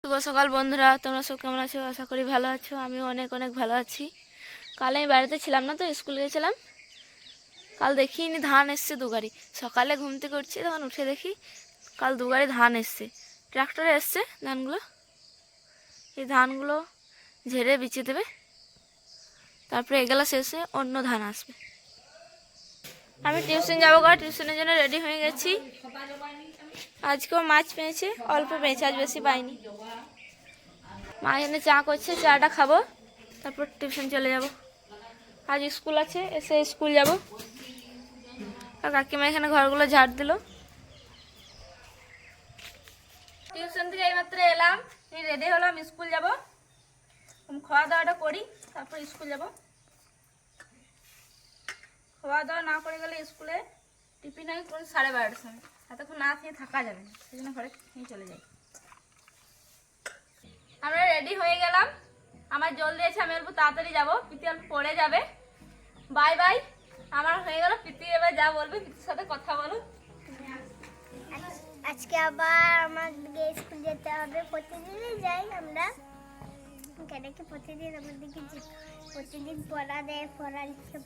শুভ সকাল বন্ধুরা, তোমরা সব কেমন আছো? আশা করি ভালো আছো। আমিও অনেক অনেক ভালো আছি। কাল আমি বাড়িতে ছিলাম না, তো স্কুল গেছিলাম। কাল দেখিনি ধান এসছে 2 গাড়ি। সকালে ঘুম থেকে উঠছি, তখন উঠে দেখি কাল 2 গাড়ি ধান এসছে। ট্রাক্টরে এসছে ধানগুলো। এই ধানগুলো ঝেড়ে বিছিয়ে দেবে, তারপরে এগুলো শেষে অন্য ধান আসবে। আমি টিউশন যাবো, টিউশনের জন্য রেডি হয়ে গেছি। আজকেও মাছ পেয়েছে, অল্প পেয়েছে, আজ বেশি পাইনি। মা এখানে চা করছে, চাটা খাবো, তারপর টিউশন চলে যাব। আজ স্কুল আছে, এসে স্কুল যাব। আর কাকিমা এখানে ঘরগুলো ঝাড় দিল। টিউশন থেকে এইমাত্র এলাম, রেডি হলাম, স্কুল যাব। খাওয়া দাওয়াটা করি, তারপর স্কুল যাব। খাওয়া দাওয়া না করে গেলে স্কুলে টিফিন আমি করি 12:30টার সময়। এতক্ষণ না খেয়ে থাকা যাবে না, সেই জন্য ঘরে নিয়ে চলে যাই। আমরা রেডি হয়ে গেলাম। আমার জলদি আছে, আমি অল্প তাড়াতাড়ি যাবো, প্রীতি অল্প পরে যাবে। বাই বাই, আমার হয়ে গেল। প্রীতি এবার যা বলবে, প্রীতির সাথে কথা বলো। আজকে আবার আমাদেরকে স্কুল যেতে হবে। প্রতিদিনই যাই আমরা, কেন কি প্রতিদিন আমাদেরকে প্রতিদিন পড়া দেয়, পড়া লিখে,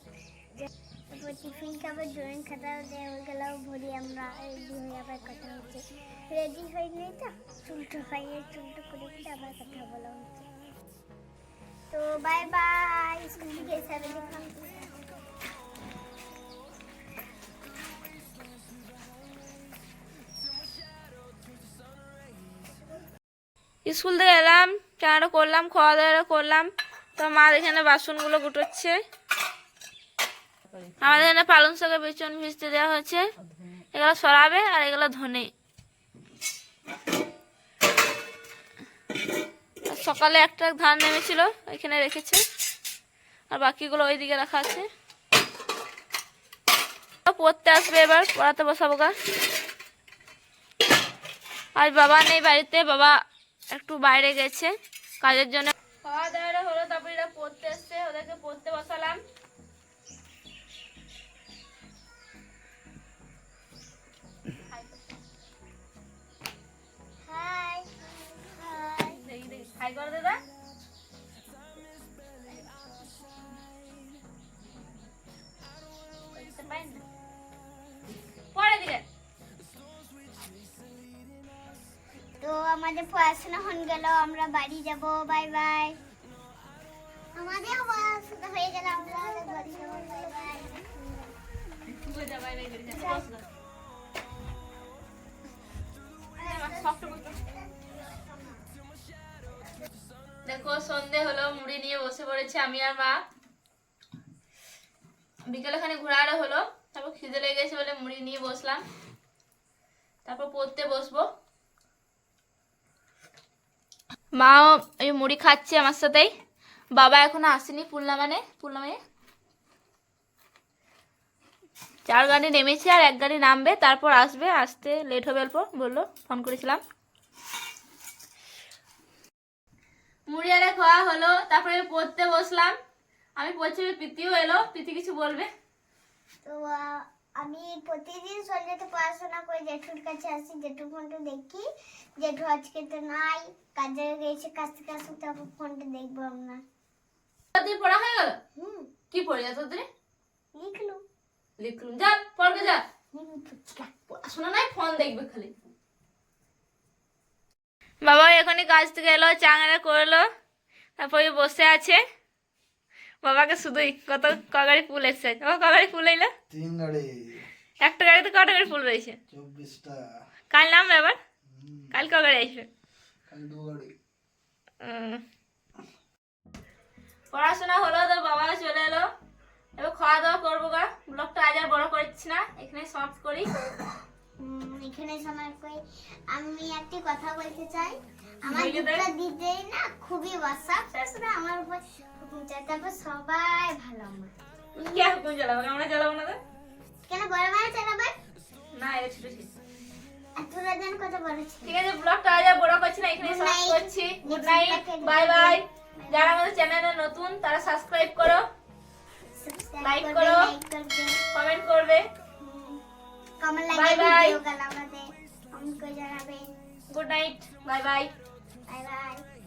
তারপর টিফিন খাবার, ড্রয়িং খাতাও দেয়, ওইগুলোও ভরি। আমরা রেডি হয়ে আবার কথা হচ্ছে। রেডি হয়নি তো, চুলটো হয়ে চুলটো করে আবার কথা বলা হচ্ছে। তো বাই বাই, স্কুল থেকে এসে দেখলাম। স্কুল থেকে এলাম, চাটা করলাম, খাওয়া দাওয়া করলাম। তো মা এখানে বাসনগুলো গুটোচ্ছে। আমাদের এখানে পালং শাকের বেচন ভিজতে দেওয়া হয়েছে। এগুলো সরাবে আর এগুলো ধনে। সকালে একটা ধান নেমেছিল, এখানে রেখেছে, আর বাকিগুলো ওইদিকে রাখা আছে। পড়তে আসবে, এবার পড়াতে বসাবো গা। আজ বাবা নেই বাড়িতে, বাবা একটু বাইরে গেছে কাজের জন্য। খাওয়া দাওয়া হলো, তারপর এরা পড়তে আসছে, ওদেরকে পড়তে বসালাম। হাই হাই, দেখি দেখি হাই করো দাদা। পরে দিকে। তো আমাদের পড়াশোনা হয়ে গেল, আমরা বাড়ি যাব। Bye bye. আমাদের পড়াশোনা হয়ে গেল, আমরা বাড়ি যাব। Bye bye. দেখো সন্ধে হলো, মুড়ি নিয়ে বসে পড়েছে আমি আর মা। বিকেলে খানি ঘোরানো হলো, তারপর খিদে লেগে গেছে বলে মুড়ি নিয়ে বসলাম। তারপর পড়তে বসবো। মাও এই মুড়ি খাচ্ছে আমার সাথেই। বাবা এখনো আসেনি পুলনামানে। 4 গাড়ি নেমেছে, আর 1 গাড়ি নামবে, তারপর আসবে। আসতে লেট হবে অল্প, বললো, ফোন করেছিলাম। মুড়ি আরে খাওয়া হলো, তারপরে পড়তে বসলাম। আমি পড়ছি, প্রীতিও এলো। প্রীতি কিছু বলবে? তো আমি প্রতিদিন সন্ধ্যাতে পড়াশোনা করে জেঠুর কাছে আসি, জেঠু ফোনটা দেখি। জেঠু আজকে তো নাই, কাজে গেছে, কাজ থেকে আসুক, তারপর ফোনটা দেখবো আমরা। তোদের পড়া হয়ে গেল? কি পড়ে যা তোদের? লিখলুম যা, পড়বে যা। পড়াশোনা নাই, ফোন দেখবে খালি। বাবা এখনই কাজ থেকে এলো, চাঙারা করলো, তারপরে বসে আছে। বাবাকে শুধুই কত কগাড়ি ফুল এসছে। ও কগাড়ি ফুল এলো? 3 গাড়ি। একটা গাড়িতে কটা গাড়ি ফুল রয়েছে? 24টা। কাল নামবে আবার? কাল কগাড়ি আসবে? কাল 2 গাড়ি। পড়াশোনা হলো, তো বাবা চলে এলো। এবার খাওয়া দাওয়া করবো গা। ব্লগটা আজ আর বড় করছি না, এখানে সমাপ্ত করি। এখানে সময় কই আমি একটি কথা বলতে চাই। আমার বলে দে। দুটো দিদি না খুবই বাসাব, তারপরে আমার উপর হুকুম চাই, তারপর সবাই ভালো আমার। কে হুকুম চালাবো? আমরা চালাবো না তো? কেন বড় ভাই চালাবে না, এটা ছোট ছিল। এতটা দিন কথা বলেছি। ঠিক আছে, ব্লগটা আজ আর বড় করছি না, এখানে সমাপ্ত করছি। Good night, bye bye. যারা আমাদের চ্যানেলে নতুন তারা সাবস্ক্রাইব করো, লাইক করো, কমেন্ট করবে। কেমন Bye লাগে bye. ভিডিওগুলো আমাদের কমেন্ট করে জানাবেন। Good night, bye bye. Bye bye.